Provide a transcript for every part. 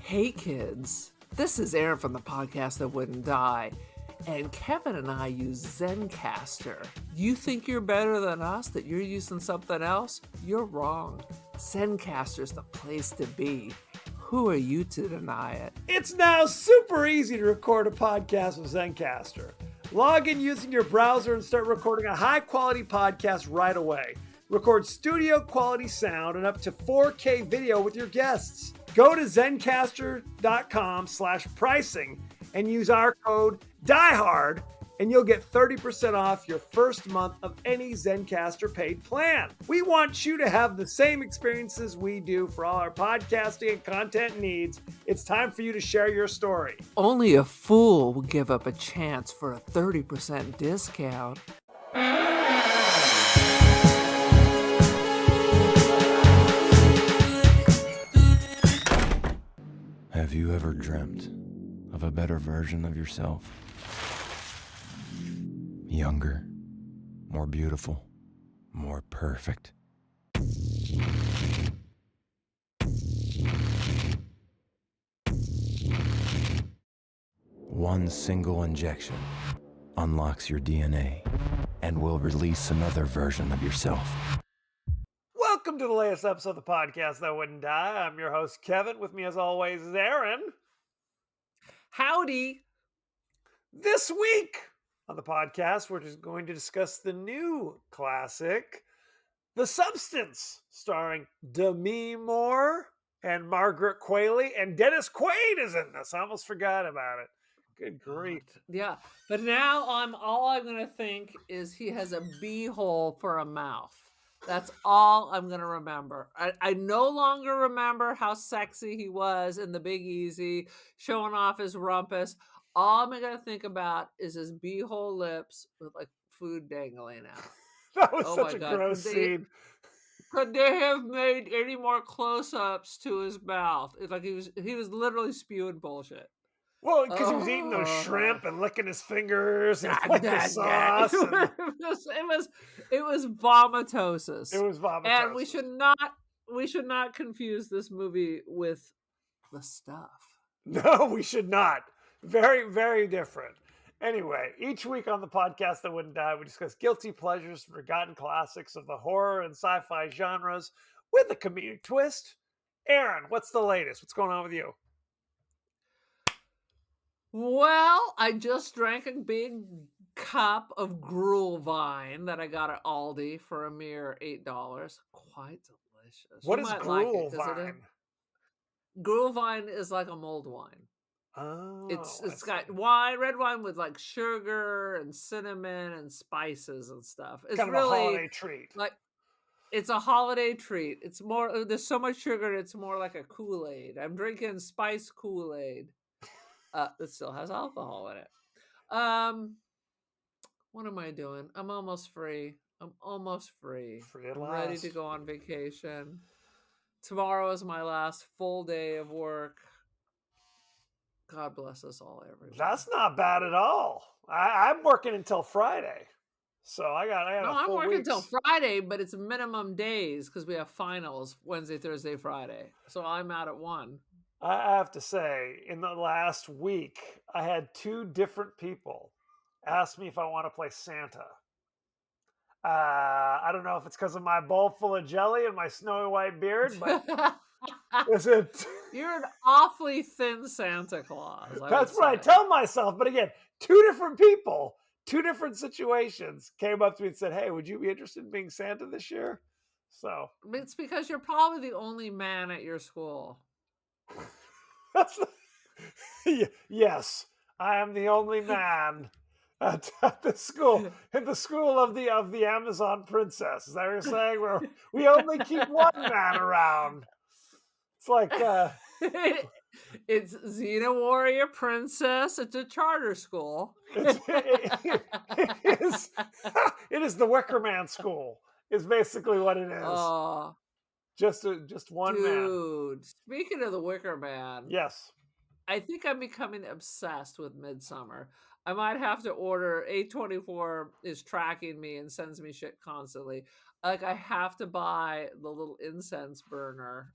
Hey kids, this is Aaron from the podcast that wouldn't die, and Kevin and I use Zencastr. You think you're better than us, that you're using something else? You're wrong. Zencastr's the place to be. Who are you to deny it? It's now super easy to record a podcast with Zencastr. Log in using your browser and start recording a high-quality podcast right away. Record studio-quality sound and up to 4K video with your guests. Go to zencastr.com/pricing and use our code DIEHARD and you'll get 30% off your first month of any Zencastr paid plan. We want you to have the same experiences we do for all our podcasting and content needs. It's time for you to share your story. Only a fool will give up a chance for a 30% discount. Have you ever dreamt of a better version of yourself? Younger, more beautiful, more perfect. One single injection unlocks your DNA and will release another version of yourself. Welcome to the latest episode of the podcast that wouldn't die. I'm your host, Kevin. With me, as always, is Aaron. Howdy! This week on the podcast, we're just going to discuss the new classic, The Substance, starring Demi Moore and Margaret Qualley, and Dennis Quaid is in this. I almost forgot about it. Good grief. Yeah, but now all I'm gonna think is he has a beehole for a mouth. That's all I'm gonna remember. I no longer remember how sexy he was in The Big Easy, showing off his rumpus. All I'm gonna think about is his beehole lips with like food dangling out. That was Oh such my a God. gross scene. Could they have made any more close-ups to his mouth? It's like he was literally spewing bullshit. Well, because he was eating those shrimp and licking his fingers and like the It sauce. And was vomitosis. it was vomitosis. And we should not confuse this movie with The Stuff. No, we should not. Very, very different. Anyway, each week on the podcast that wouldn't die, we discuss guilty pleasures, forgotten classics of the horror and sci-fi genres with a comedic twist. Aaron, what's the latest? What's going on with you? Well, I just drank a big cup of Gruel Vine that I got at Aldi for a mere $8. Quite delicious. What You is might like it, Gruel 'cause Vine? Gruel Vine is like a mulled wine. Oh, It's I got see. red wine with like sugar and cinnamon and spices and stuff. It's Kind of a really holiday treat. like it's a holiday treat. It's more there's so much sugar, it's more like a Kool-Aid. I'm drinking spice Kool-Aid. It still has alcohol in it. What am I doing? I'm almost free. Free at I'm ready last. to go on vacation. Tomorrow is my last full day of work. God bless us all, everyone. That's not bad at all. I'm working until Friday. So I got No, a I'm full working week's. until Friday, but it's minimum days because we have finals Wednesday, Thursday, Friday. So I'm out at 1. I have to say, in the last week, I had 2 different people ask me if I want to play Santa. I don't know if it's because of my bowl full of jelly and my snowy white beard, but is it? You're an awfully thin Santa Claus. That's what I tell myself. But again, 2 different people, 2 different situations came up to me and said, "Hey, would you be interested in being Santa this year?" So It's because you're probably the only man at your school. that's yes, I am the only man at the school, in the school of the Amazon princess. Is that what you're saying? Where we only keep one man around. It's like It's Xena Warrior Princess. It's a charter school. it is the Wicker Man school. Is basically what it is. Oh, Just one man. dude. Speaking of the Wicker Man, Yes. I think I'm becoming obsessed with Midsummer. I might have to order. A24 is tracking me and sends me shit constantly. Like I have to buy the little incense burner.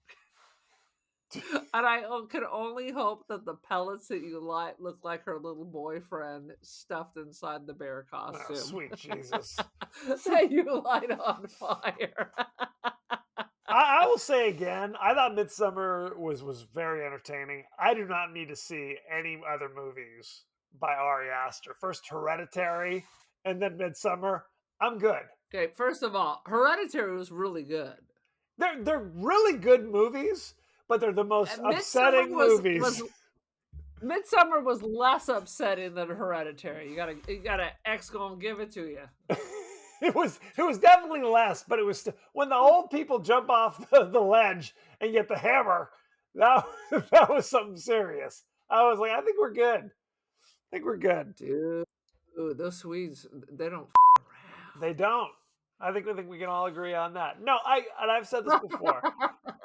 And I can only hope that the pellets that you light look like her little boyfriend stuffed inside the bear Oh, costume sweet Jesus. that you light on fire. I will say again, I thought Midsummer was very entertaining. I do not need to see any other movies by Ari Aster. First Hereditary, and then Midsummer. I'm good. Okay, first of all, Hereditary was really good. They're really good movies, but they're the most And upsetting movies. Midsummer was less upsetting than Hereditary. You gotta X gonna give it to you. It was definitely less, but it was when the old people jump off the ledge and get the hammer. That was something serious. I was like, I think we're good. I think we're good. Dude, those Swedes, they don't around. They don't. I think we can all agree on that. No, I've said this before.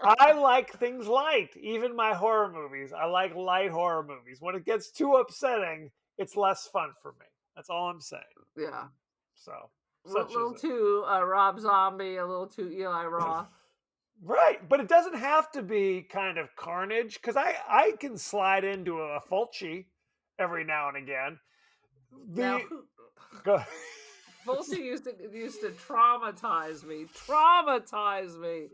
I like things light, even my horror movies. I like light horror movies. When it gets too upsetting, it's less fun for me. That's all I'm saying. Yeah. So, A little too Rob Zombie, a little too Eli Roth. Right, but it doesn't have to be kind of carnage, because I can slide into a Fulci every now and again. Fulci used to traumatize me. Traumatize me.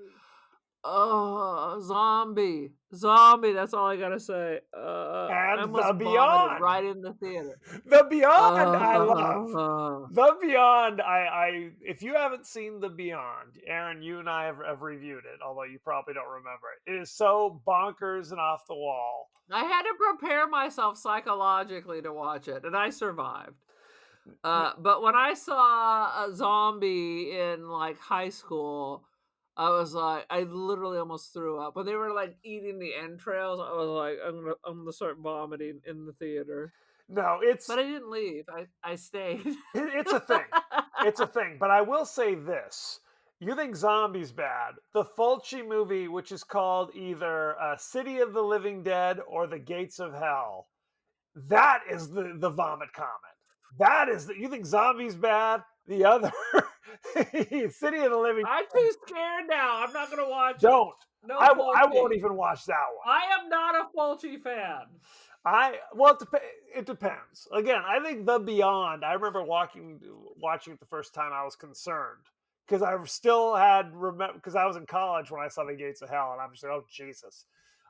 Oh, zombie. That's all I gotta say. And I The Beyond, right in the theater. The Beyond, I love. The Beyond. I if you haven't seen The Beyond, Aaron, you and I have reviewed it, although you probably don't remember it. It is so bonkers and off the wall. I had to prepare myself psychologically to watch it, and I survived. But when I saw a zombie in like high school, I was like, I literally almost threw up. When they were like eating the entrails, I was like, I'm gonna start vomiting in the theater. No, but I didn't leave. I stayed. It's a thing. It's a thing. But I will say this: you think Zombie's bad? The Fulci movie, which is called either City of the Living Dead or The Gates of Hell, that is the vomit comment. That is you think Zombie's bad? The other City of the Living. I'm too scared now. I'm not gonna watch Don't. it. No, I won't even watch that one. I am not a Fulci fan. It depends. Again, I think The Beyond. I remember watching it the first time. I was concerned because I still had because I was in college when I saw The Gates of Hell, and I'm just like, oh Jesus,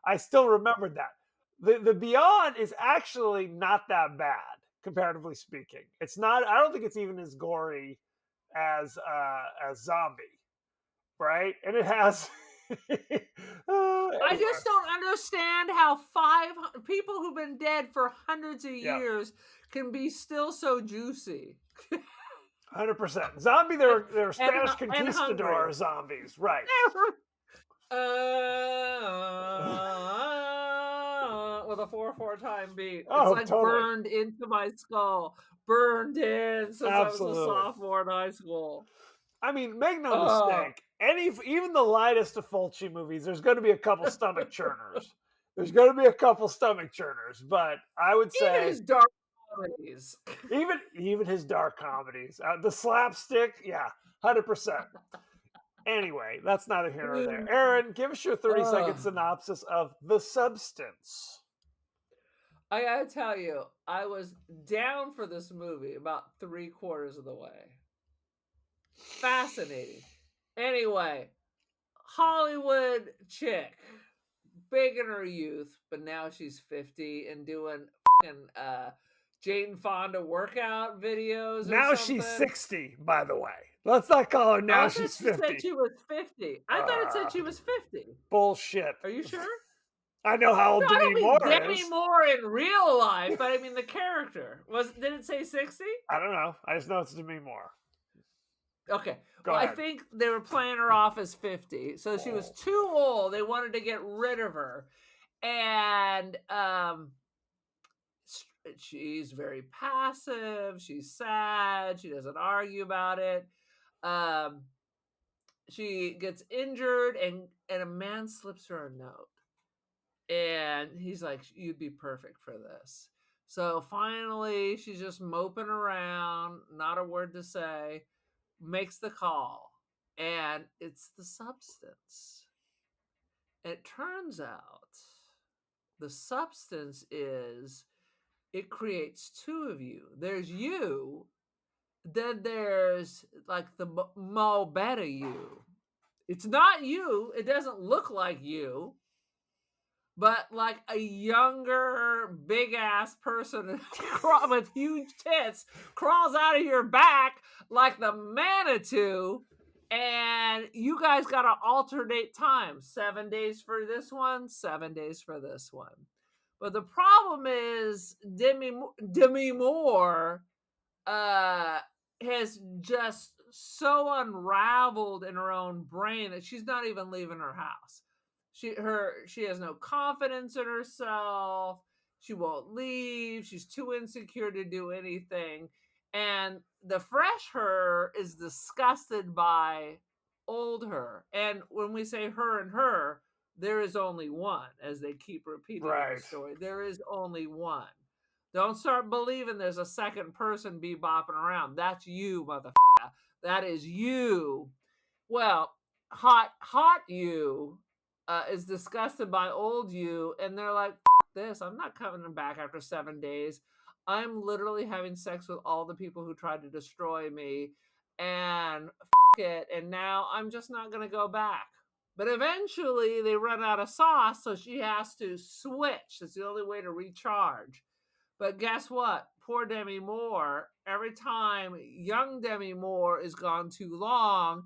I still remembered that. The Beyond is actually not that bad, comparatively speaking. It's not. I don't think it's even as gory as Zombie, right? And it has. I just don't understand how 500 people who've been dead for hundreds of years can be still so juicy. 100%. Zombie, they're Spanish conquistador zombies, right? With a 4/4 time beat. It's like totally. Burned into my skull. Burned in since Absolutely. I was a sophomore in high school. I mean, make no mistake. Even the lightest of Fulci movies, there's going to be a couple stomach churners. But I would say even his dark comedies. Even his dark comedies, the slapstick, 100%. Anyway, that's neither here nor there. Aaron, give us your 30-second synopsis of The Substance. I gotta tell you, I was down for this movie about 3/4 of the way. Fascinating. Anyway, Hollywood chick, big in her youth, but now she's 50 and doing fucking Jane Fonda workout videos. Now she's 60, by the way. Let's not call her now she's 50. Said she was 50. I thought it said she was 50. Bullshit. Are you sure? I know how old Demi Moore is. Demi Moore in real life, but I mean the character. Did it say 60? I don't know. I just know it's Demi Moore. Okay. Go ahead. I think they were playing her off as 50. So she was too old. They wanted to get rid of her. And she's very passive. She's sad. She doesn't argue about it. She gets injured and a man slips her a note. And he's like, you'd be perfect for this. So finally, she's just moping around, not a word to say, makes the call. And it's The Substance. It turns out the substance is it creates two of you. There's you, then there's like the mo better you. It's not you, it doesn't look like you, but like a younger, big ass person with huge tits crawls out of your back like the Manitou. And you guys got to alternate time. 7 days for this one, 7 days for this one. But the problem is Demi Moore has just so unraveled in her own brain that she's not even leaving her house. She has no confidence in herself. She won't leave. She's too insecure to do anything. And the fresh her is disgusted by old her. And when we say her and her, there is only one, as they keep repeating in the story. There is only one. Don't start believing there's a second person bebopping around. That's you, motherfucker. That is you. Well, hot you is disgusted by old you, and they're like, this, I'm not coming back after 7 days. I'm literally having sex with all the people who tried to destroy me, and it, and now I'm just not going to go back. But eventually they run out of sauce, so she has to switch. It's the only way to recharge. But guess what? Poor Demi Moore, every time young Demi Moore is gone too long,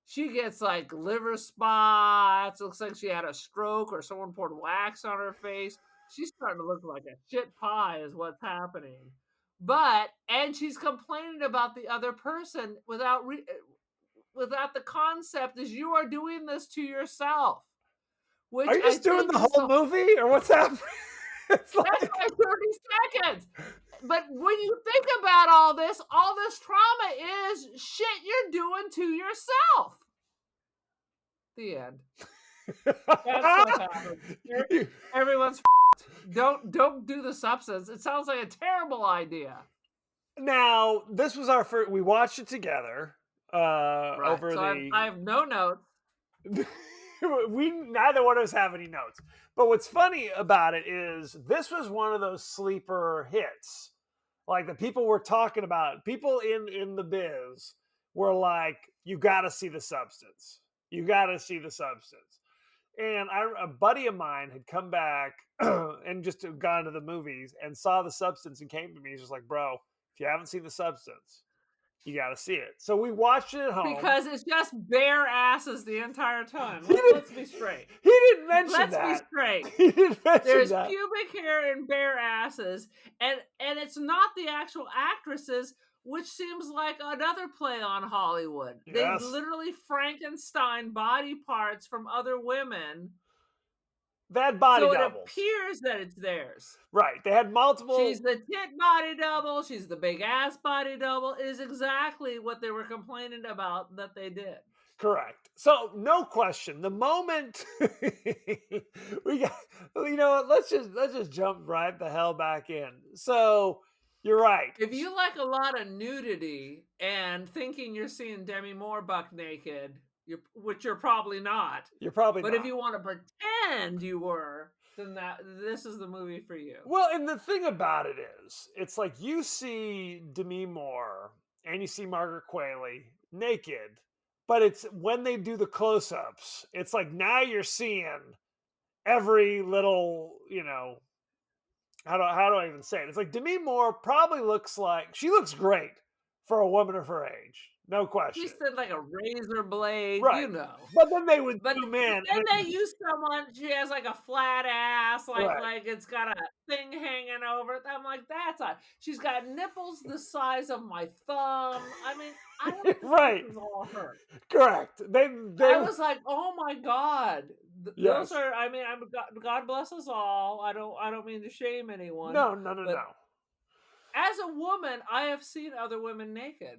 she gets like liver spots. Looks like she had a stroke or someone poured wax on her face. She's starting to look like a shit pie is what's happening. And she's complaining about the other person without the concept is you are doing this to yourself. Which are you just doing the whole movie or what's happening? That's like 30 seconds. But when you think about all this trauma is shit you're doing to yourself. The end. That's what happens. Everyone's don't do the substance. It sounds like a terrible idea. Now, this was our first. We watched it together. Right. Over so the. I have no notes. We neither one of us have any notes. But what's funny about it is this was one of those sleeper hits. Like the people were talking about, people in the biz were like, you got to see The Substance. You got to see The Substance. And a buddy of mine had come back and just gone to the movies and saw The Substance and came to me. He's just like, bro, if you haven't seen The Substance, you got to see it. So we watched it at home. Because it's just bare asses the entire time. Let's be straight. He didn't mention Let's that. Let's be straight. He didn't mention There's that. pubic hair and bare asses. And it's not the actual actresses, which seems like another play on Hollywood. Yes. They literally Frankenstein body parts from other women. They had body doubles. So it appears that it's theirs. Right. They had multiple. She's the tit body double. She's the big ass body double. It is exactly what they were complaining about that they did. Correct. So no question. The moment we got, you know what? Let's just jump right the hell back in. So you're right. If you like a lot of nudity and thinking you're seeing Demi Moore buck naked, which you're probably not. You're probably but not. If you want to pretend you were, then this is the movie for you. Well, and the thing about it is, it's like you see Demi Moore and you see Margaret Qualley naked, but it's when they do the close-ups, it's like now you're seeing every little, how do I even say it? It's like Demi Moore probably looks great for a woman of her age. No question. She said like a razor blade, right. But then they would zoom in. Then they use someone, she has like a flat ass, like it's got a thing hanging over it. I'm like, she's got nipples the size of my thumb. I mean, I don't think this is all her. Correct. I was like, oh my God. Yes. Those are, God bless us all. I don't mean to shame anyone. No. As a woman, I have seen other women naked.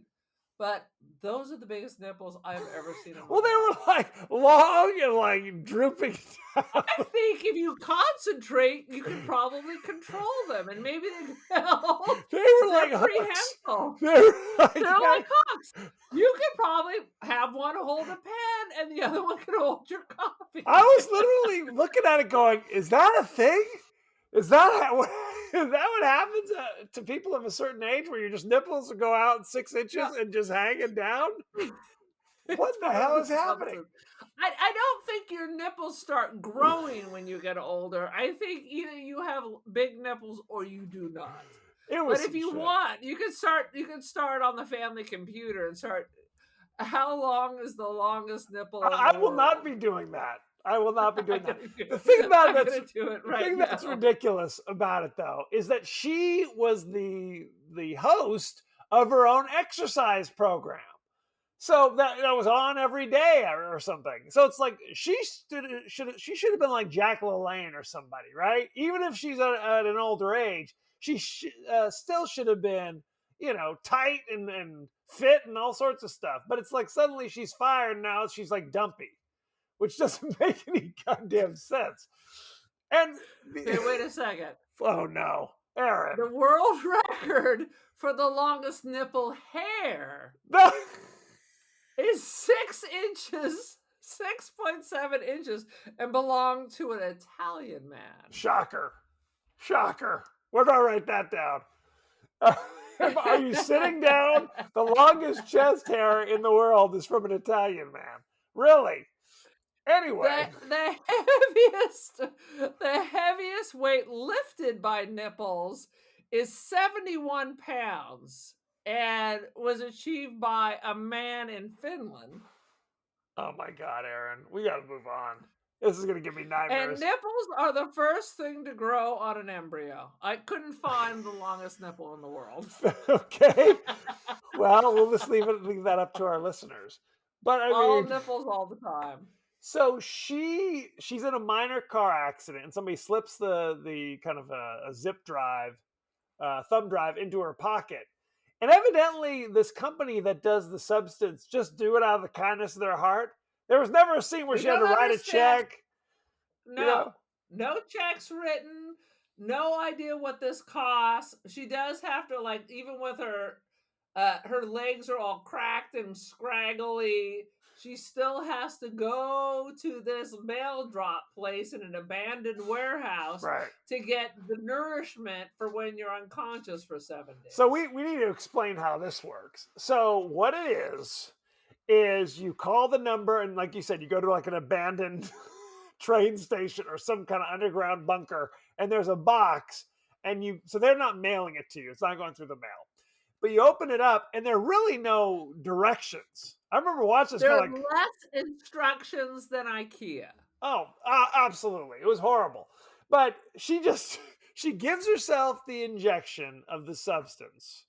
But those are the biggest nipples I've ever seen in my Well, they life. were like long and like drooping down. I think if you concentrate, you could probably control them, and maybe they'd help. They were They're like hooks. prehensile. They were like, They're like hooks. You could probably have one hold a pen, and the other one could hold your coffee. I was literally looking at it going, is that a thing? Is that what happens to people of a certain age where your just nipples will go out 6 inches Yeah. and just hanging down? What It's the part of hell the is happening? substance. I don't think your nipples start growing when you get older. I think either you have big nipples or you do not. It was But if some you shit. want, you can start on the family computer and start. How long is the longest nipple in the I will not world? be doing that. I will not be doing I'm that. gonna do The it. thing about I'm that's gonna do it the right thing that's now. ridiculous about it though is that she was the host of her own exercise program. So that was on every day or something. So it's like she should have been like Jack LaLanne or somebody, right? Even if she's at an older age, she still should have been, tight and fit and all sorts of stuff. But it's like suddenly she's fired and now she's like dumpy, which doesn't make any goddamn sense. And Hey, wait a second. oh no, Aaron, The world record for the longest nipple hair no. is 6 inches, 6.7 inches, and belonged to an Italian man. Shocker. Where do I write that down? Are you sitting down? The longest chest hair in the world is from an Italian man. Really? Anyway. The heaviest weight lifted by nipples is 71 pounds and was achieved by a man in Finland. Oh my God, Aaron. We got to move on. This is going to give me And nightmares. nipples are the first thing to grow on an embryo. I couldn't find the longest nipple in the world. Okay. Well, we'll just leave that up to our listeners. But I All mean, nipples all the time. so she's in a minor car accident, and somebody slips the kind of a zip drive, thumb drive into her pocket. And evidently, this company that does the substance just do it out of the kindness of their heart. There was never a scene where We she had to don't write a understand. check. No, no checks written. No idea what this costs. She does have to, like, even with her legs are all cracked and scraggly. She still has to go to this mail drop place in an abandoned warehouse Right. to get the nourishment for when you're unconscious for 7 days. So we need to explain how this works. So what it is you call the number, and like you said, you go to like an abandoned train station or some kind of underground bunker, and there's a box, and so they're not mailing it to you. It's not going through the mail. But you open it up, and there are really no directions. I remember watching this. There are like, less instructions than IKEA. Oh, absolutely. It was horrible. But she gives herself the injection of the substance.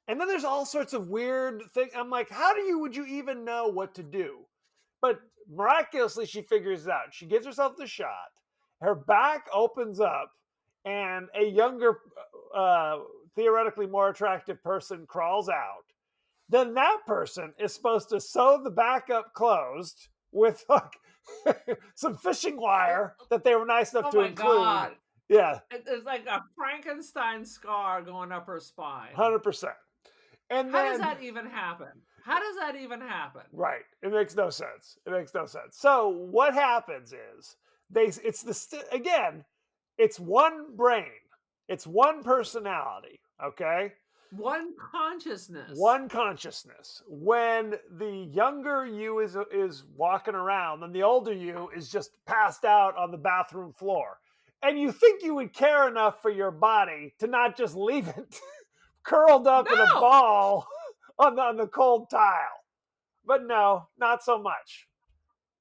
And then there's all sorts of weird things. I'm like, would you even know what to do? But miraculously, she figures it out. She gives herself the shot. Her back opens up, and a younger, theoretically more attractive person crawls out. Then that person is supposed to sew the back up closed with like some fishing wire that they were nice enough to include. God. Yeah. It's like a Frankenstein scar going up her spine. 100%. And How does that even happen? Right. It makes no sense. So what happens is it's one brain. It's one personality. Okay. One consciousness. When the younger you is walking around, then the older you is just passed out on the bathroom floor. And you think you would care enough for your body to not just leave it curled up in a ball on the cold tile. But no, not so much.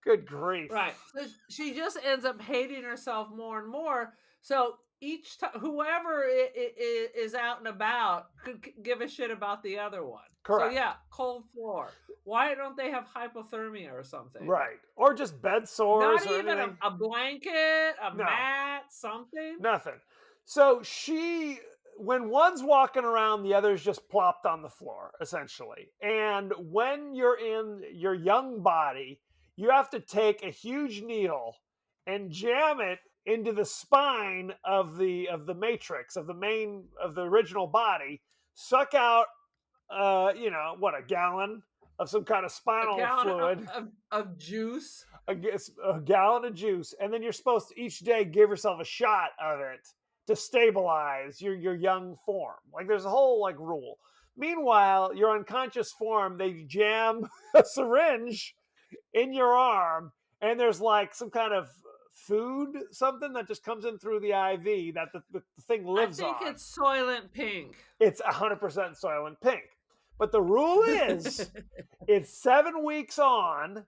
Good grief. Right. So she just ends up hating herself more and more. So each time, whoever is out and about could give a shit about the other one. Correct. So yeah, cold floor. Why don't they have hypothermia or something? Right. Or just bed sores. Not even a blanket, mat, something. Nothing. So she when one's walking around, the other's just plopped on the floor, essentially. And when you're in your young body, you have to take a huge needle and jam it into the spine of the matrix of the original body, suck out a gallon of some kind of A spinal gallon fluid, of juice. a gallon of juice, and then you're supposed to each day give yourself a shot of it to stabilize your young form. Like there's a whole like rule. Meanwhile, your unconscious form, they jam a syringe in your arm, and there's like some kind of food, something that just comes in through the IV that the thing I lives think on. it's Soylent Pink. It's 100% Soylent Pink. But the rule is it's 7 weeks on,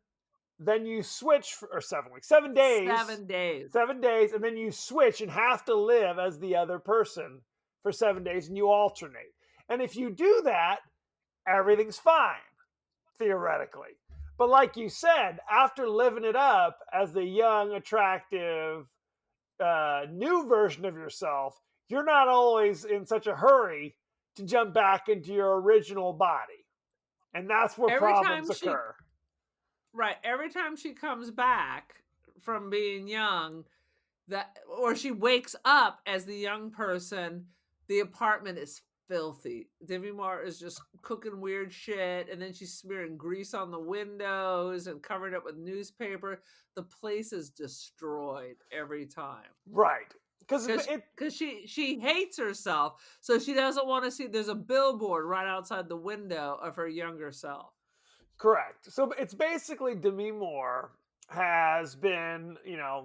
then you switch or 7 weeks, 7 days. 7 days. 7 days, and then you switch and have to live as the other person for 7 days, and you alternate. And if you do that, everything's fine, theoretically. But like you said, after living it up as the young, attractive, new version of yourself, you're not always in such a hurry to jump back into your original body. And that's where problems occur. Right. Every time she comes back from being young, or she wakes up as the young person, the apartment is filthy. Demi Moore is just cooking weird shit, and then she's smearing grease on the windows and covering it with newspaper. The place is destroyed every time. Right. Because she hates herself, so she doesn't want to see. There's a billboard right outside the window of her younger self. Correct. So it's basically Demi Moore has been,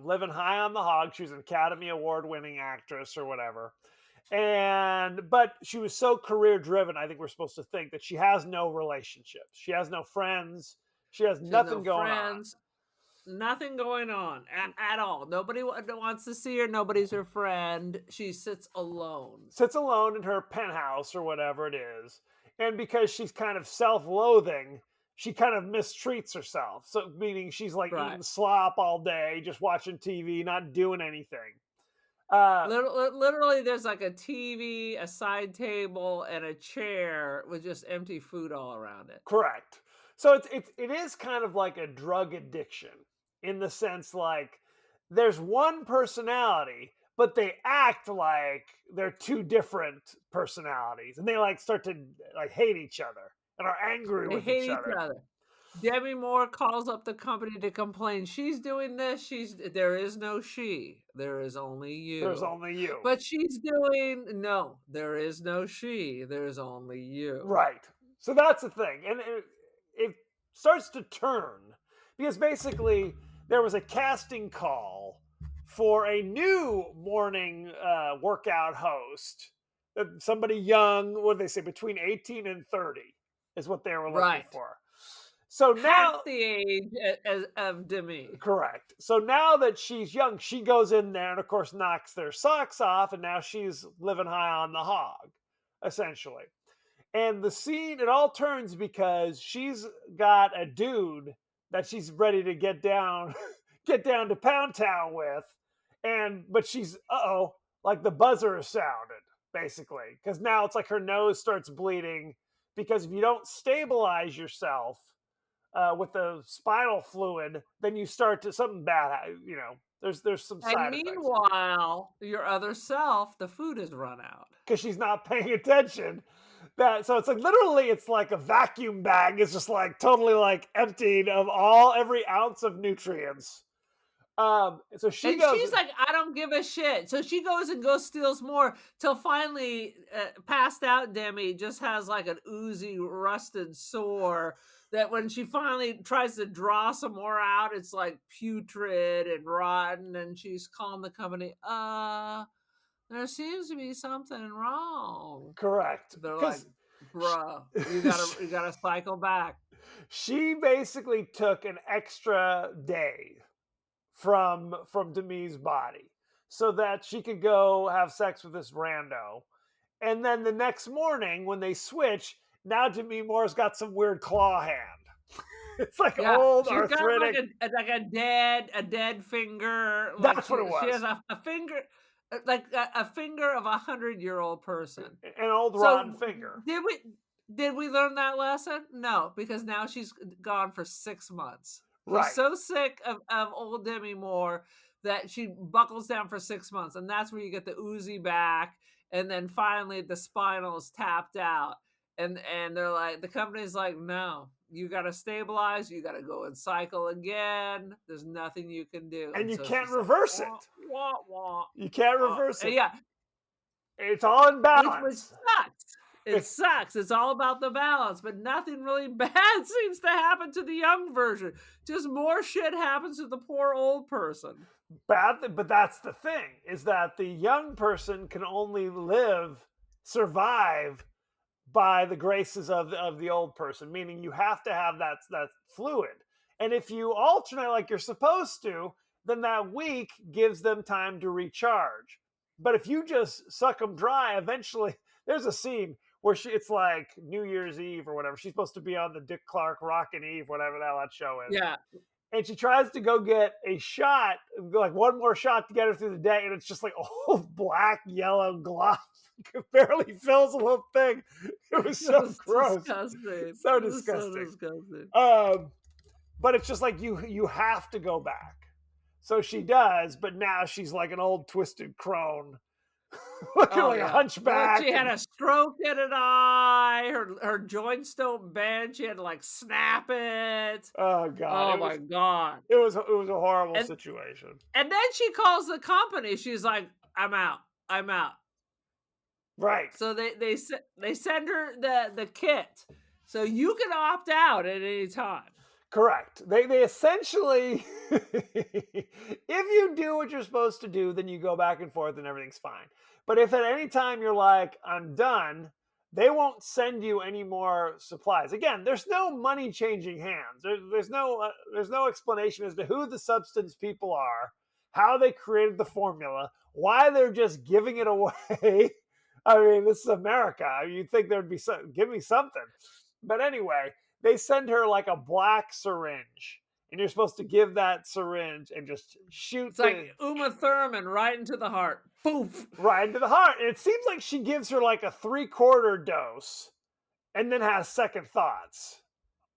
living high on the hog. She was an Academy Award winning actress or whatever. But she was so career driven, I think we're supposed to think that she has no relationships. She has no friends. She has nothing going on. Nothing going on at all. Nobody wants to see her. Nobody's her friend. She sits alone. Sits alone in her penthouse or whatever it is. And because she's kind of self-loathing, she kind of mistreats herself. So meaning she's like eating slop all day, just watching TV, not doing anything. Literally, there's like a TV, a side table, and a chair with just empty food all around it. Correct. So it is kind of like a drug addiction in the sense like there's one personality, but they act like they're two different personalities, and they like start to like hate each other and are angry with each other. Demi Moore calls up the company to complain. She's doing this. There is no she. There is only you. There's only you. But she's doing no. There is no she. There's only you. Right. So that's the thing, and it starts to turn because basically there was a casting call for a new morning workout host. Somebody young. What did they say? Between 18 and 30 is what they were looking for. So now half the age of Demi. Correct. So now that she's young, she goes in there and of course knocks their socks off, and now she's living high on the hog, essentially. And the scene, it all turns because she's got a dude that she's ready to get down to Pound Town with, but she's like the buzzer is sounded, basically. Because now it's like her nose starts bleeding because if you don't stabilize yourself with the spinal fluid, then you start to something bad. There's some side effects. And meanwhile, your other self, the food has run out because she's not paying attention. So it's like literally, it's like a vacuum bag is just like totally like emptied of every ounce of nutrients. So she's like, I don't give a shit. So she goes and steals more till finally, passed out Demi just has like an oozy, rusted sore that when she finally tries to draw some more out, it's like putrid and rotten. And she's calling the company, there seems to be something wrong. Correct. They're like, bruh, you gotta cycle back. She basically took an extra day from Demi's body so that she could go have sex with this rando. And then the next morning when they switch, now Demi Moore's got some weird claw hand. It's like old arthritic. Got like a dead finger. That's what it was. She has a finger. like a finger of 100-year-old person. An old So rotten finger. did we learn that lesson? No, because now she's gone for 6 months. She's Right. so sick of old Demi Moore that she buckles down for 6 months, and that's where you get the Uzi back, and then finally the spinal is tapped out, and they're like, the company's like, no, you got to stabilize, you got to go and cycle again. There's nothing you can do, And you so can't she's like, reverse it. wah, wah, You can't wah. reverse it. Yeah, It's all in which balance. sucks. It sucks. It's all about the balance, but nothing really bad seems to happen to the young version. Just more shit happens to the poor old person. But that's the thing, is that the young person can only survive by the graces of the old person, meaning you have to have that fluid. And if you alternate like you're supposed to, then that week gives them time to recharge. But if you just suck them dry, eventually there's a scene where it's like New Year's Eve or whatever. She's supposed to be on the Dick Clark Rockin' Eve, whatever the hell that show is. Yeah. And she tries to go get a shot, like one more shot to get her through the day, and it's just like old black, yellow glob. It barely fills a little thing. It was so gross. Disgusting. So disgusting. So disgusting. But it's just like you have to go back. So she does, but now she's like an old twisted crone. Looking like a hunchback. Well, she had a stroke in an eye. Her joints don't bend. She had to like snap it. Oh God! Oh my God! It was a horrible situation. And then she calls the company. She's like, "I'm out. I'm out." Right. So they send her the kit, so you can opt out at any time. Correct. They essentially, if you do what you're supposed to do, then you go back and forth and everything's fine. But if at any time you're like, I'm done, they won't send you any more supplies. Again, there's no money changing hands. There's no explanation as to who the substance people are, how they created the formula, why they're just giving it away. I mean, this is America. You'd think there'd be give me something. But anyway, they send her like a black syringe, and you're supposed to give that syringe and just shoot. It's like Uma Thurman right into the heart. Poof. Right into the heart. And it seems like she gives her like a 3/4 dose and then has second thoughts.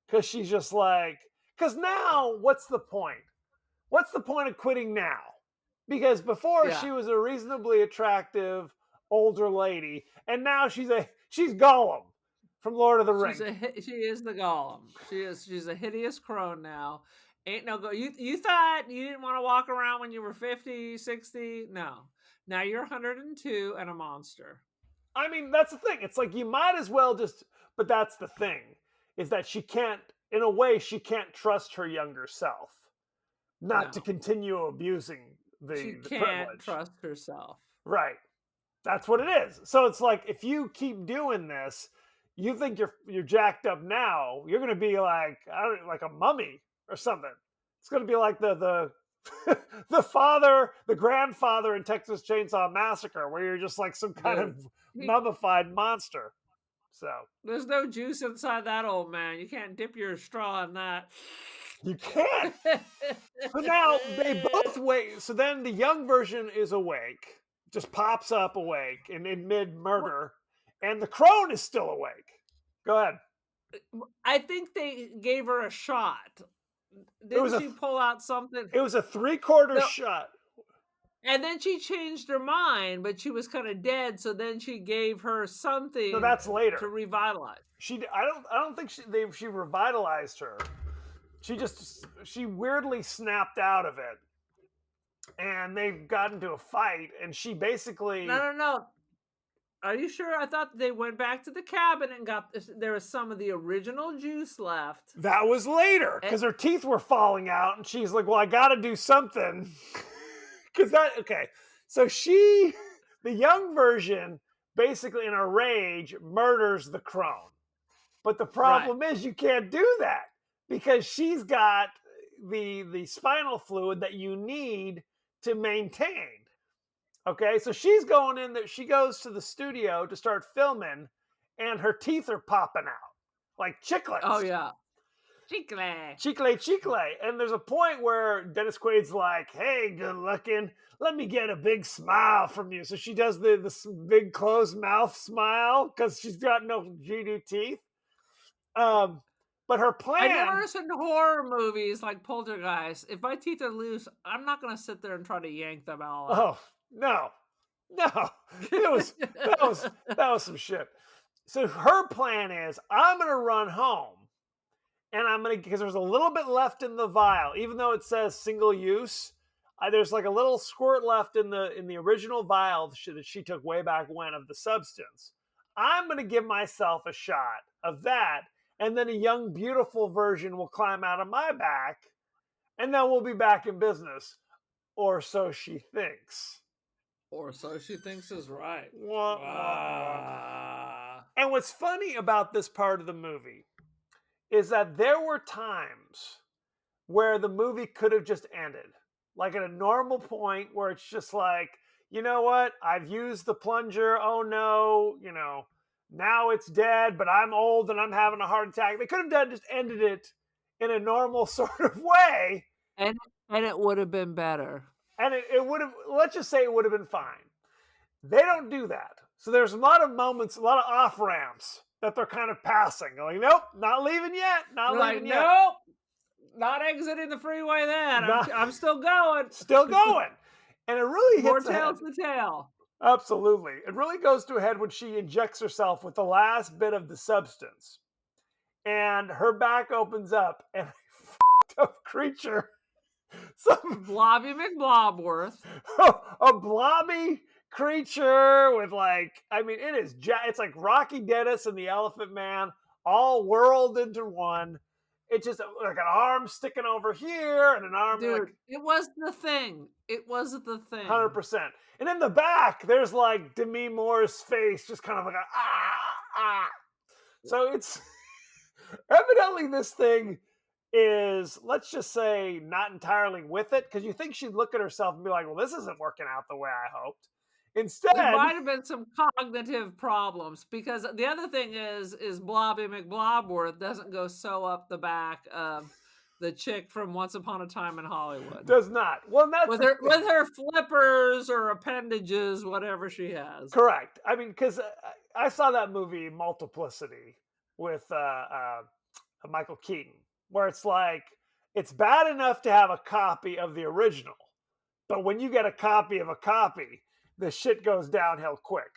Because she's just like, because now what's the point? What's the point of quitting now? Because before she was a reasonably attractive older lady, and now she's Gollum from Lord of the Rings. She is the Gollum. She's a hideous crone now. Ain't no go. You thought you didn't want to walk around when you were 50, 60? No. Now you're 102 and a monster. I mean, that's the thing. It's like you might as well just. But that's the thing, is that she can't. In a way, she can't trust her younger self, not to continue abusing the She can't privilege. trust herself. Right. That's what it is. So it's like if you keep doing this, you think you're jacked up now. You're going to be like like a mummy or something. It's going to be like the the grandfather in Texas Chainsaw Massacre, where you're just like some kind of mummified monster. So there's no juice inside that old man. You can't dip your straw in that. You can't. So now they both wake. So then the young version is awake, just pops up awake in mid murder, and the crone is still awake. Go ahead. I think they gave her a shot. Didn't she pull out something? It was a 3/4 shot. And then she changed her mind, but she was kind of dead. So then she gave her something. So that's later to revitalize. I don't think she revitalized her. She weirdly snapped out of it, and they got into a fight, and she basically No. Are you sure? I thought they went back to the cabin and there was some of the original juice left. That was later, because her teeth were falling out, and she's like, well, I got to do something. So the young version, basically in a rage, murders the crone. But the problem is you can't do that, because she's got the spinal fluid that you need to maintain. Okay, so she goes to the studio to start filming, and her teeth are popping out like chiclets. Oh yeah. Chicle. Chicle. And there's a point where Dennis Quaid's like, hey, good looking, let me get a big smile from you. So she does the big closed mouth smile because she's got no GD teeth. But her plan. I notice in horror movies like Poltergeist, if my teeth are loose, I'm not going to sit there and try to yank them all out. Oh, no. That was some shit. So her plan is, I'm going to run home. And I'm going to, because there's a little bit left in the vial, even though it says single use, there's like a little squirt left in the original vial that she took way back when of the substance. I'm going to give myself a shot of that, and then a young, beautiful version will climb out of my back, and then we'll be back in business. Or so she thinks. Or so she thinks is right. And what's funny about this part of the movie is that there were times where the movie could have just ended. Like at a normal point where it's just like, you know what? I've used the plunger. Oh no, now it's dead, but I'm old and I'm having a heart attack. They could have just ended it in a normal sort of way. And it would have been better. And it would have, let's just say it would have been fine. They don't do that. So there's a lot of moments, a lot of off ramps that they're kind of passing. Like, nope, not leaving yet. Nope, not exiting the freeway then. I'm still going. Still going. And it really hits more tail to the tail. Absolutely. It really goes to a head when she injects herself with the last bit of the substance. And her back opens up and a f***ed up creature. Blobby McBlobworth. A blobby creature with it's like Rocky Dennis and the Elephant Man all whirled into one. It's just like an arm sticking over here and an arm. Dude, it was the thing. 100%. And in the back, there's like Demi Moore's face, just kind of like ah. So it's evidently this thing is, let's just say, not entirely with it, because you think she'd look at herself and be like, well, this isn't working out the way I hoped. Instead, there might have been some cognitive problems, because the other thing is Blobby McBlobworth doesn't go sew up the back of the chick from Once Upon a Time in Hollywood. Does not. Well, that's with her flippers or appendages, whatever she has. Correct. I mean, because I saw that movie Multiplicity with Michael Keaton, where it's like, it's bad enough to have a copy of the original, but when you get a copy of a copy, the shit goes downhill quick.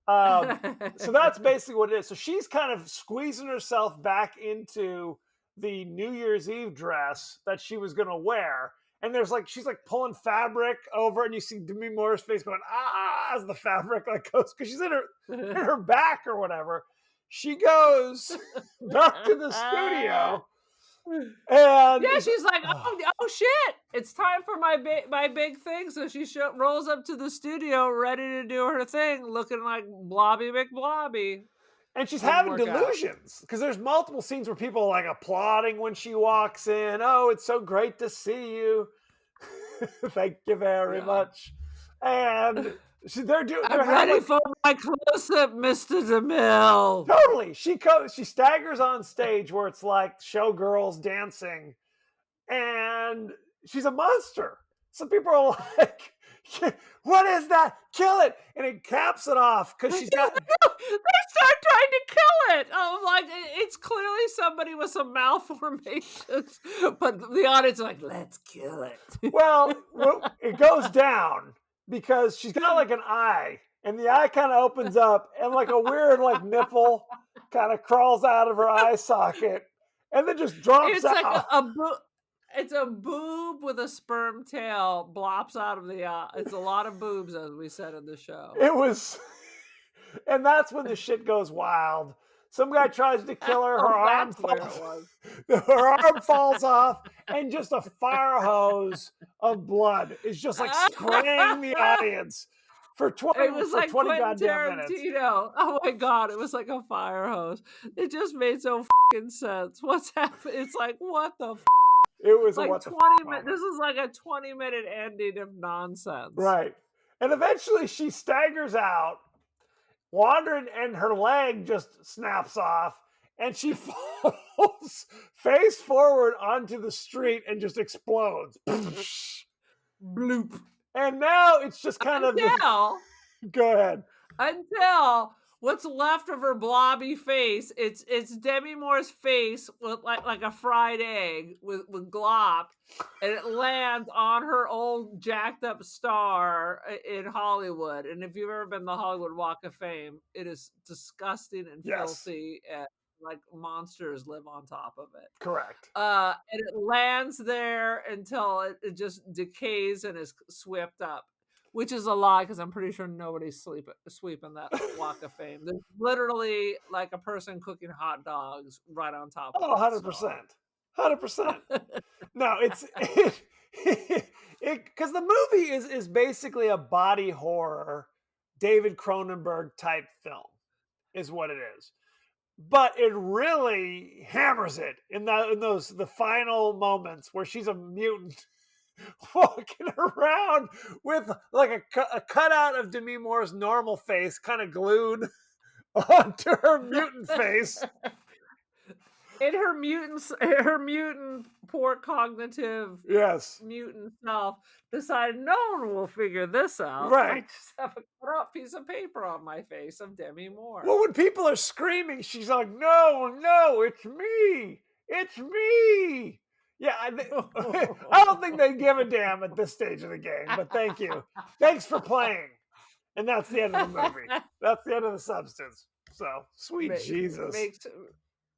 So that's basically what it is. So she's kind of squeezing herself back into the New Year's Eve dress that she was going to wear. And she's like pulling fabric over, and you see Demi Moore's face going, as the fabric like goes, because she's in her back or whatever. She goes back to the studio. And yeah, she's like, oh shit! It's time for my big thing. So she rolls up to the studio, ready to do her thing, looking like Blobby McBlobby. And she's having delusions, because there's multiple scenes where people are like applauding when she walks in. Oh, it's so great to see you. Thank you very much. And I'm ready for my close-up, Mr. DeMille. Totally. She staggers on stage where it's like showgirls dancing, and she's a monster. Some people are like, what is that? Kill it. And it caps it off because she's got... They start trying to kill it. I'm like, it's clearly somebody with some malformations, but the audience is like, let's kill it. Well, it goes down, because she's got like an eye, and the eye kind of opens up, and like a weird like nipple kind of crawls out of her eye socket, and then just drops out. Like it's a boob with a sperm tail blops out of the eye. It's a lot of boobs, as we said in the show. It was, and that's when the shit goes wild. Some guy tries to kill her. Her arm falls off, and just a fire hose of blood is just like spraying the audience for 20 goddamn minutes. Oh my God, it was like a fire hose. It just made so fucking sense. What's happening? It's like, what the It was like what 20 minutes. This is like a 20-minute ending of nonsense. Right. And eventually she staggers out, wandering, and her leg just snaps off, and she falls face forward onto the street and just explodes. Bloop. And now it's just kind of Until go ahead. what's left of her blobby face, it's Demi Moore's face with like a fried egg with glop, and it lands on her old jacked up star in Hollywood. And if you've ever been to the Hollywood Walk of Fame, it is disgusting and filthy, and like monsters live on top of it. Correct. And it lands there until it just decays and is swept up. Which is a lie, because I'm pretty sure nobody's sweeping that Walk of Fame. There's literally like a person cooking hot dogs right on top of it. Oh, 100%. 100%. No, it's because the movie is basically a body horror, David Cronenberg type film, is what it is. But it really hammers it in the final moments where she's a mutant walking around with like a cutout of Demi Moore's normal face kind of glued onto her mutant face. In her mutant poor cognitive mutant self decided no one will figure this out. Right. I just have a cut piece of paper on my face of Demi Moore. Well, when people are screaming, she's like, no, it's me. It's me. Yeah, I don't think they give a damn at this stage of the game, but thank you. Thanks for playing. And that's the end of the movie. That's the end of The Substance. So, sweet Jesus.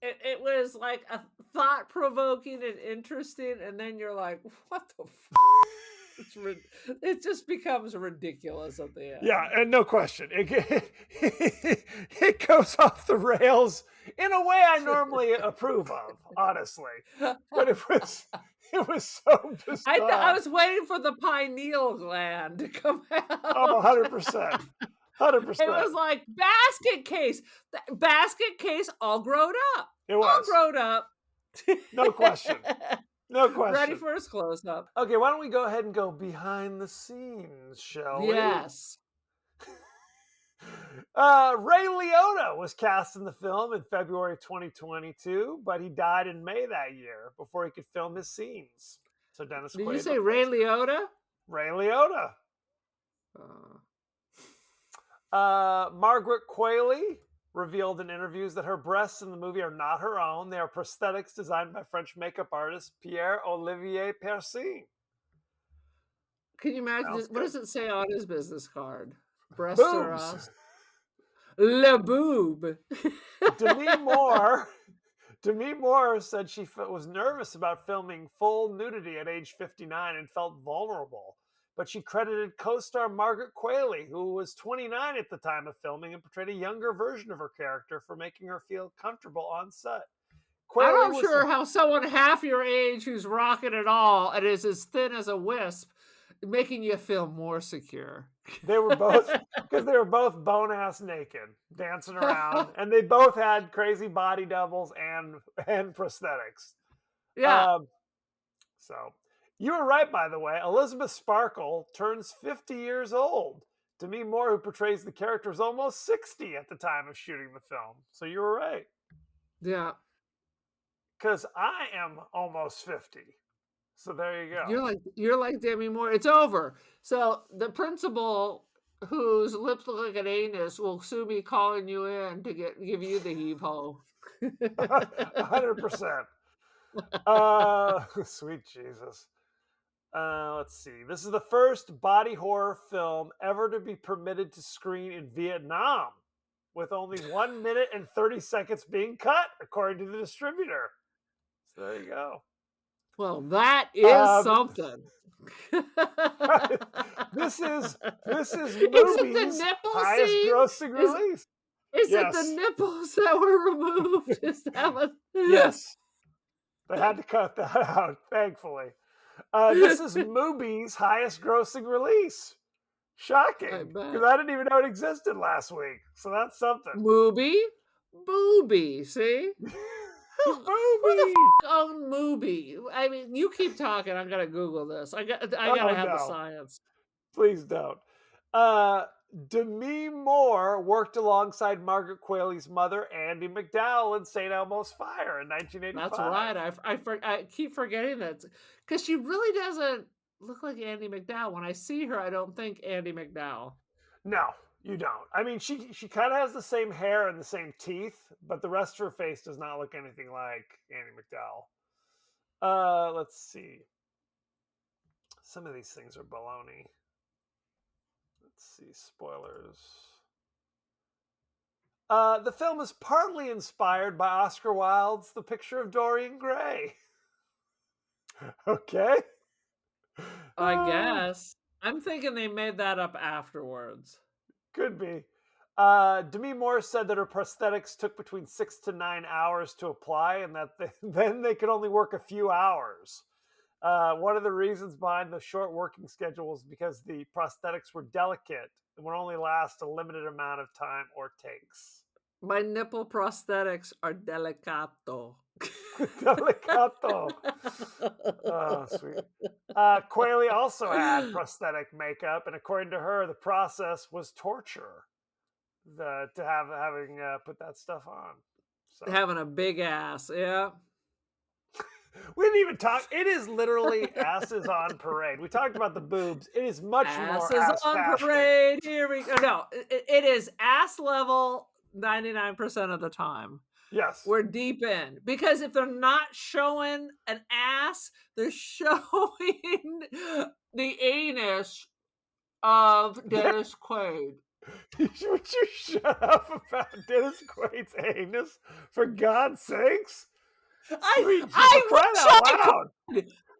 It was like a thought-provoking and interesting, and then you're like, what the it just becomes ridiculous at the end. Yeah, and no question. It goes off the rails in a way I normally approve of, honestly. But it was so bizarre. I was waiting for the pineal gland to come out. Oh, 100%. 100%. It was like basket case all grown up. It was. All grown up. No question. No question. Ready for his close-up. Okay, why don't we go ahead and go behind the scenes, shall we? Yes. Ray Liotta was cast in the film in February 2022, but he died in May that year before he could film his scenes. So Dennis Quaid. Did you say Ray Liotta? Ray Liotta. Margaret Qualley revealed in interviews that her breasts in the movie are not her own. They are prosthetics designed by French makeup artist Pierre-Olivier Percy. Can you imagine? What does it say on his business card? Breasts are us. Le boob. Demi Moore said she was nervous about filming full nudity at age 59 and felt vulnerable. But she credited co-star Margaret Qualley, who was 29 at the time of filming and portrayed a younger version of her character, for making her feel comfortable on set. I'm not sure how someone half your age who's rocking it all and is as thin as a wisp, making you feel more secure. They were both, because they were both bone-ass naked, dancing around, and they both had crazy body doubles and prosthetics. Yeah. So... You were right, by the way. Elizabeth Sparkle turns 50 years old. Demi Moore, who portrays the character, is almost 60 at the time of shooting the film. So you were right. Yeah. Because I am almost 50. So there you go. You're like Demi Moore. It's over. So the principal, whose lips look like an anus, will soon be calling you in to give you the heave-ho. 100%. Sweet Jesus. Let's see. This is the first body horror film ever to be permitted to screen in Vietnam, with only 1 minute and 30 seconds being cut, according to the distributor. So there you go. Well, that is something. This is Movie's highest grossing release. Is it the nipples that were removed? Is that what? Yes. They had to cut that out, thankfully. This is Mubi's highest grossing release. Shocking. Because I didn't even know it existed last week. So that's something. Mubi? Booby, see? Who the f*** owned Mubi? I mean, you keep talking. I'm going to Google this. I gotta have the science. Please don't. Demi Moore worked alongside Margaret Qualley's mother, Andie MacDowell, in St. Elmo's Fire in 1985. That's right. I keep forgetting that because she really doesn't look like Andie MacDowell. When I see her, I don't think Andie MacDowell. No, you don't. I mean, she kind of has the same hair and the same teeth, but the rest of her face does not look anything like Andie MacDowell. Let's see. Some of these things are baloney. Let's see, spoilers. The film is partly inspired by Oscar Wilde's The Picture of Dorian Gray. Okay. I guess. I'm thinking they made that up afterwards. Could be. Demi Moore said that her prosthetics took between 6 to 9 hours to apply and that then they could only work a few hours. One of the reasons behind the short working schedule was because the prosthetics were delicate and would only last a limited amount of time or takes. My nipple prosthetics are delicato. Delicato. Oh, sweet. Qualley also had prosthetic makeup, and according to her, the process was torture to having put that stuff on. So. Having a big ass, yeah. We didn't even talk. It is literally asses on parade. We talked about the boobs. It is much more ass on fashion. Parade. Here we go. No, it is ass level 99% of the time. Yes. We're deep in. Because if they're not showing an ass, they're showing the anus of Dennis Quaid. Would you shut up about Dennis Quaid's anus? For God's sakes.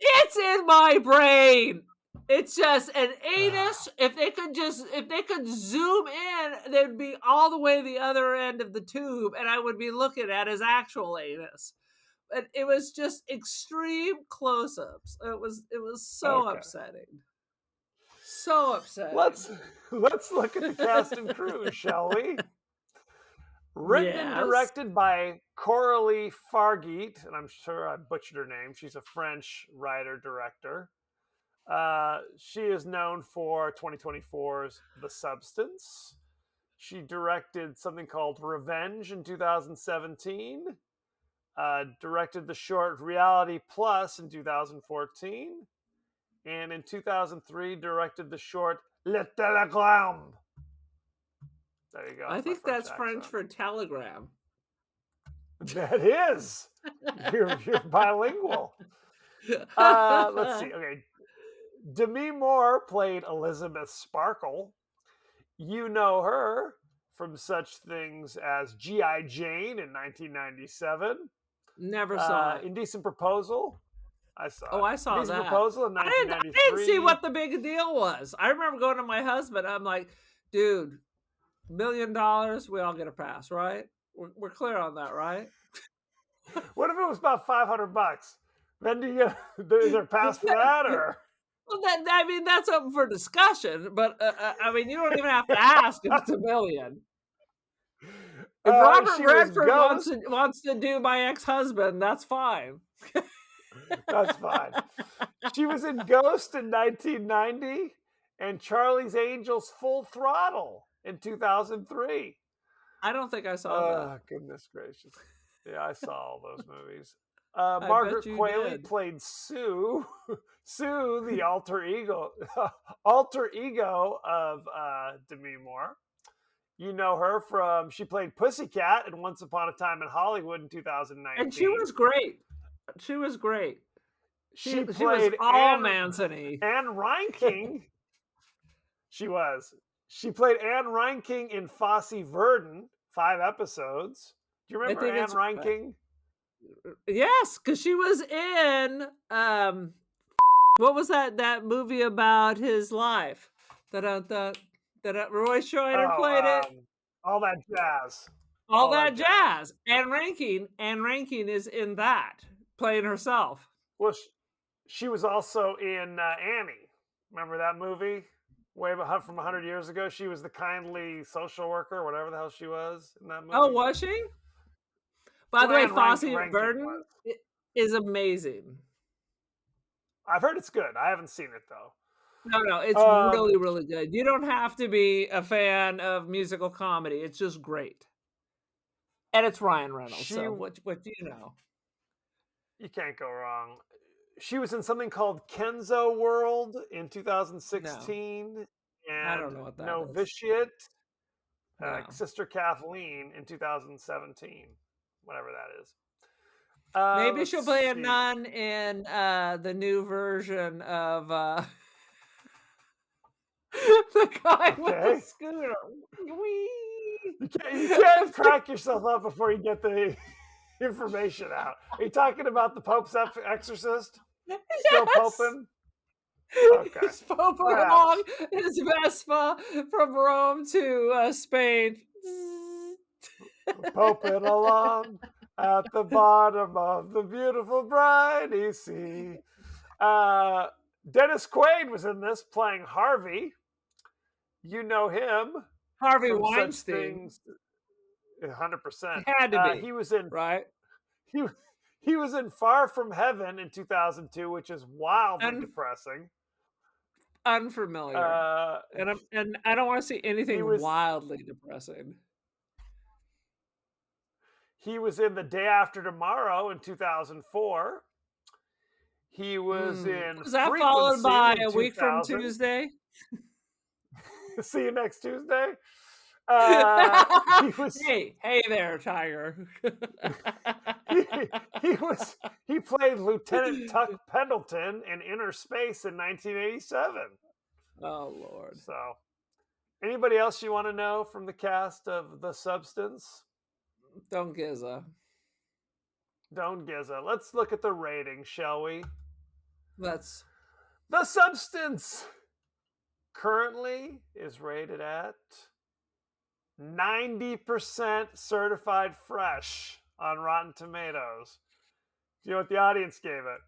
It's in my brain. It's just an anus. If they could zoom in, they'd be all the way the other end of the tube, and I would be looking at his actual anus. But it was just extreme close-ups. It was so upsetting. So upsetting. Let's look at the cast and crew, shall we? Written and directed by Coralie Fargeat, and I'm sure I butchered her name. She's a French writer-director. She is known for 2024's The Substance. She directed something called Revenge in 2017. Directed the short Reality Plus in 2014. And in 2003, directed the short Le Telegram. There you go. I think that's French for telegram. That is. You're bilingual. Let's see. Okay. Demi Moore played Elizabeth Sparkle. You know her from such things as G.I. Jane in 1997. Never saw it. Indecent Proposal. I saw it. I saw Indecent that. Proposal in 1993. I didn't see what the big deal was. I remember going to my husband. I'm like, dude, $1 million, we all get a pass, right? We're clear on that, right? What if it was about $500? Then do you is there a pass for that, or? Well, that's open for discussion. But you don't even have to ask if it's $1 million. If Robert Redford wants to do my ex-husband, that's fine. That's fine. She was in Ghost in 1990 and Charlie's Angels Full Throttle in 2003. I don't think I saw that. Goodness gracious. Yeah, I saw all those movies. Margaret Qualley played Sue. Sue, the alter ego of Demi Moore. You know her from, she played Pussycat in Once Upon a Time in Hollywood in 2019. And she was great. She was great. She was all Manson-y. Anne Reinking. She played Anne Reinking in Fosse Verdon, 5 episodes. Do you remember Anne Reinking? Yes, because she was in what was that movie about his life? That Roy Scheider played it. All That Jazz. All That Jazz. Anne Reinking is in that, playing herself. Well, she was also in Annie. Remember that movie? Way from 100 years ago. She was the kindly social worker, whatever the hell she was in that movie. Oh, was she? By the way, Fosse Verdon is amazing. I've heard it's good. I haven't seen it, though. No, it's Um, really, really good. You don't have to be a fan of musical comedy. It's just great. And it's Ryan Reynolds, she so what do you know? You can't go wrong. She was in something called Kenzo World in No, 2016 I don't and know what that is. Novitiate, No. Sister Kathleen in 2017, whatever that is. Maybe Let's she'll play a see. nun in, the new version of, the guy with the Okay. scooter. Wee! You can't crack yourself up before you get the information out. Are you talking about the Pope's exorcist? Still Yes! poping? Okay. He's poping along Perhaps. his Vespa from Rome to, Spain. Poping along at the bottom of the beautiful briny sea. Uh, Dennis Quaid was in this playing Harvey. You know him Harvey from such Weinstein. things. 100%. Had to be, He was in right? he, he was in Far From Heaven in 2002, which is wildly Un depressing. Unfamiliar. Uh, And I don't wanna see he anything was wildly depressing. he was in The Day After Tomorrow in 2004. He was in Was that followed Frequency by in A Week from 2000. Tuesday? See you next Tuesday. He was Hey there, Tiger. he, he played Lieutenant Tuck Pendleton in Inner Space in 1987. Oh, Lord. So, anybody else you want to know from the cast of The Substance? Don't Giza. Don't Giza. Let's look at the rating, shall we? Let's The Substance currently is rated at 90% certified fresh on Rotten Tomatoes. Do you know what the audience gave it?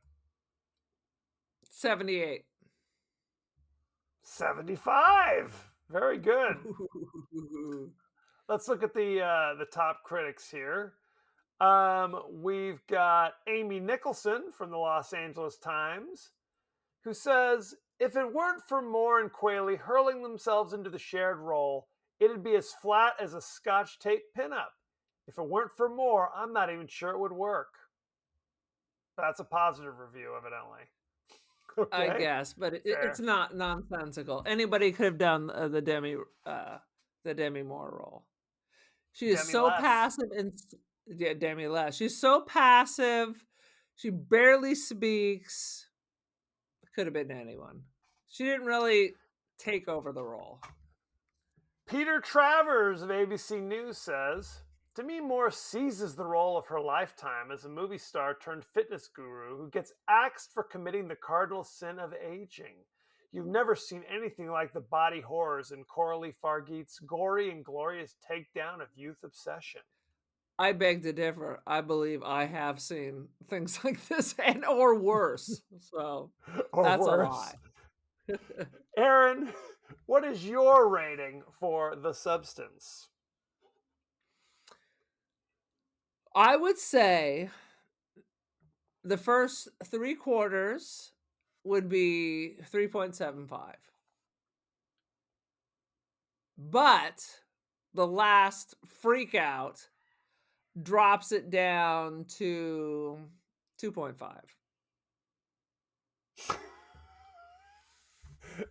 78. 75. Very good. Let's look at the top critics here. We've got Amy Nicholson from the Los Angeles Times, who says, if it weren't for Moore and Quayle hurling themselves into the shared role, it'd be as flat as a Scotch tape pinup. If it weren't for Moore, I'm not even sure it would work. That's a positive review, evidently. I Okay, guess, but fair. it's not nonsensical. Anybody could have done the Demi Moore role. She is Demi so Less. passive and yeah, Demi Less. She's so passive. She barely speaks. Could have been anyone. She didn't really take over the role. Peter Travers of ABC News says, Demi Moore seizes the role of her lifetime as a movie star turned fitness guru who gets axed for committing the cardinal sin of aging. You've never seen anything like the body horrors in Coralie Fargeet's gory and glorious takedown of youth obsession. I beg to differ. I believe I have seen things like this and or worse. So Or that's a worse. lie. Aaron, what is your rating for The Substance? I would say the first 3/4 would be 3.75. But the last freak out drops it down to 2.5.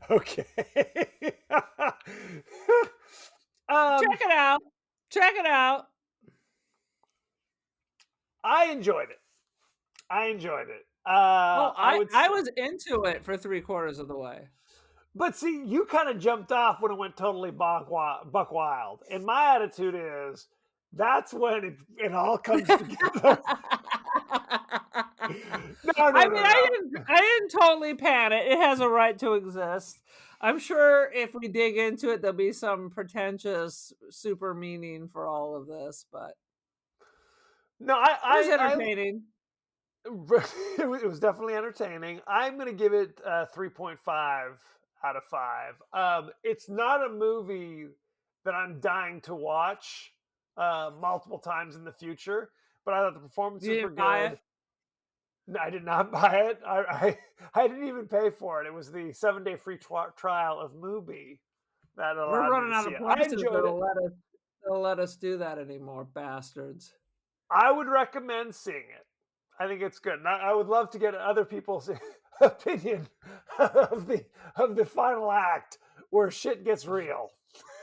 Okay. Check it out. Check it out. I enjoyed it. Well, I say, was into it for 3/4 of the way. but see, you kind of jumped off when it went totally buck wild, and my attitude is that's when it all comes together. No. I didn't totally pan it. It has a right to exist. I'm sure if we dig into it, there'll be some pretentious super meaning for all of this, but No, it was entertaining. it was definitely entertaining. I'm going to give it 3.5 out of 5. It's not a movie that I'm dying to watch multiple times in the future, but I thought the You performances were didn't buy good. it? I did not buy it. I didn't even pay for it. It was the 7-day free trial of Mubi that We're allowed me running to out see of it. I places enjoyed it. that'll let us do that anymore, bastards. I would recommend seeing it. I think it's good. And I would love to get other people's opinion of the final act where shit gets real,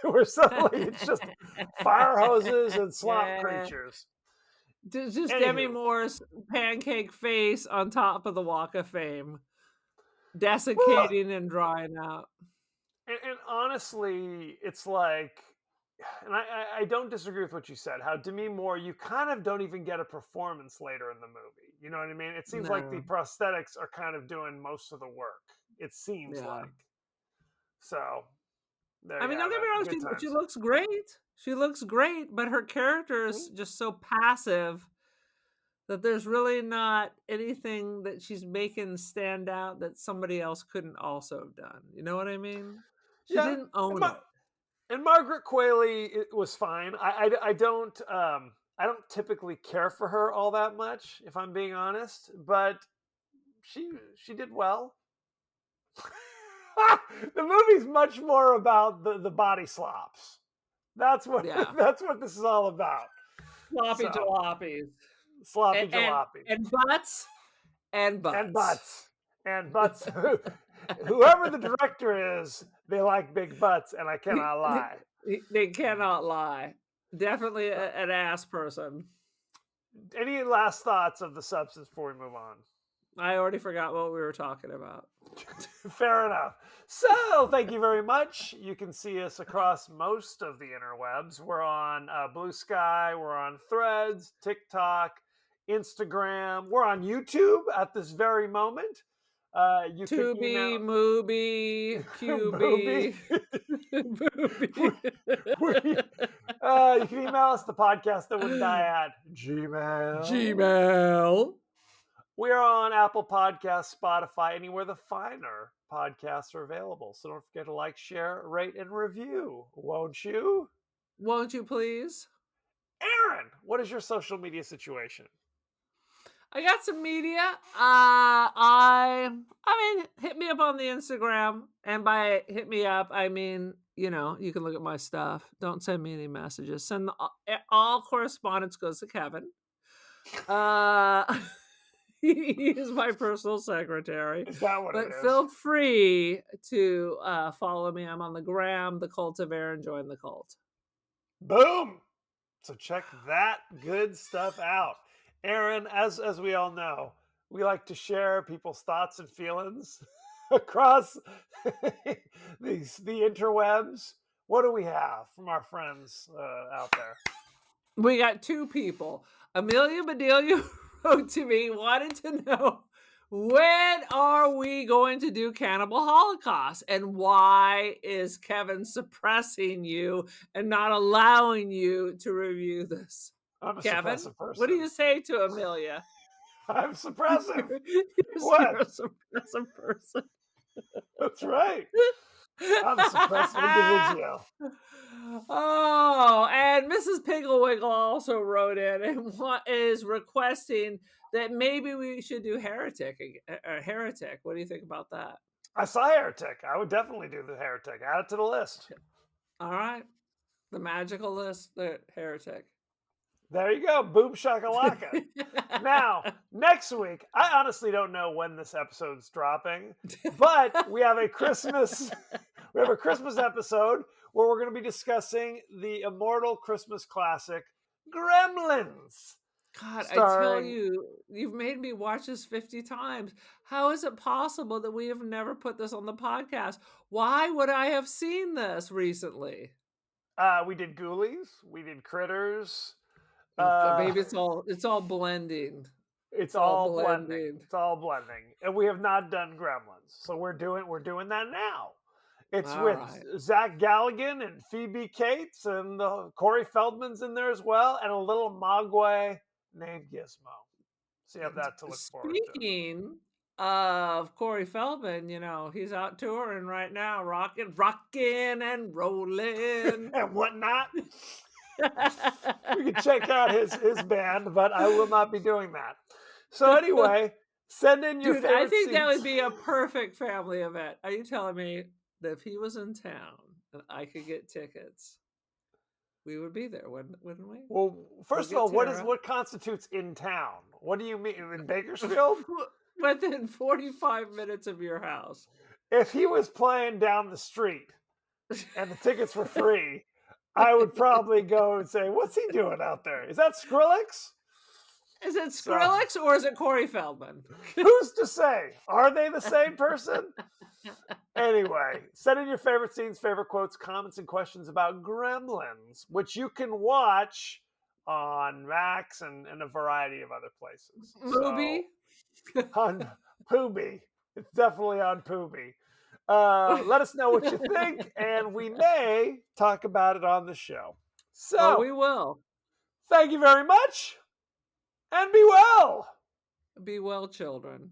where suddenly it's just fire hoses and swamp creatures. Just Demi Anywho, Moore's pancake face on top of the Walk of Fame, well, desiccating and drying out. and honestly, it's like, and I don't disagree with what you said. How Demi Moore, you kind of don't even get a performance later in the movie. You know what I mean? It seems like the No, prosthetics are kind of doing most of the work. It seems yeah. like. So there I you mean, have don't get me it. wrong, Good she times. looks great. She looks great, but her character is just so passive that there's really not anything that she's making stand out that somebody else couldn't also have done. You know what I mean? She Yeah, didn't and, own it. and Margaret Qualley it was fine. I don't typically care for her all that much, if I'm being honest, but she did well. The movie's much more about the body slops. That's what Yeah. that's what this is all about. Sloppy So jalopies. sloppy And jalopy butts. And butts. and butts and butts. Whoever the director is, they like big butts, and I cannot lie. They cannot lie. Definitely an ass person. Any last thoughts of The Substance before we move on? I already forgot what we were talking about. Fair enough. So, thank you very much. You can see us across most of the interwebs. We're on Blue Sky, we're on Threads, TikTok, Instagram. We're on YouTube at this very moment. You can Tubi, email Mubi, Booby. Booby. You can email us the podcast that wouldn't die at Gmail. Gmail. We are on Apple Podcasts, Spotify, anywhere the finer podcasts are available. So don't forget to like, share, rate, and review. Won't you? Won't you please? Aaron, what is your social media situation? I got some media. I mean, hit me up on the Instagram, and by hit me up, I mean, you know, you can look at my stuff. Don't send me any messages. Send all correspondence goes to Kevin. He is my personal secretary. Is that what But it is? feel free to follow me. I'm on the gram, the Cult of Aaron. Join the cult. Boom! So check that good stuff out. Aaron, as we all know, we like to share people's thoughts and feelings across the interwebs. What do we have from our friends out there? We got two people. Amelia Bedelia wrote to me, wanted to know, when are we going to do Cannibal Holocaust? And why is Kevin suppressing you and not allowing you to review this? I'm a Kevin, suppressive person. what do you say to Amelia? I'm suppressive. You're a suppressive person. That's right. I'm a suppressive individual. Oh, and Mrs. Pigglewiggle also wrote in and is requesting that maybe we should do Heretic. Heretic. What do you think about that? I saw Heretic. I would definitely do the Heretic. Add it to the list. All right. The magical list, the Heretic. There you go. Boom shakalaka. Now, next week, I honestly don't know when this episode's dropping, but we have a Christmas episode where we're going to be discussing the immortal Christmas classic Gremlins. God, I tell you, you've made me watch this 50 times. How is it possible that we have never put this on the podcast? Why would I have seen this recently? We did Ghoulies. We did Critters. Maybe it's all blending. It's all blending. It's all blending. And we have not done Gremlins. So we're doing that now. It's all with right. Zach Galligan and Phoebe Cates and Corey Feldman's in there as well, and a little Mogwai named Gizmo. So you have that to look forward to. Speaking of Corey Feldman, you know, he's out touring right now, rocking and rolling and whatnot. You can check out his band, but I will not be doing that. So anyway, Send in your Dude, favorite I think that scenes. would be a perfect family event. Are you telling me that if he was in town and I could get tickets, we would be there, wouldn't we? Well, first of get all, Tara. what constitutes in town? What do you mean in Bakersfield? Within 45 minutes of your house. If he was playing down the street and the tickets were free, I would probably go and say, "What's he doing out there? Is that Skrillex?" Is it Skrillex or is it Corey Feldman? Who's to say? Are they the same person? Anyway, send in your favorite scenes, favorite quotes, comments, and questions about Gremlins, which you can watch on Max and a variety of other places. Mubi? So, on Pooby. It's definitely on Pooby. Let us know what you think, and we may talk about it on the show. So, Oh, we will. thank you very much, and be well. Be well, children.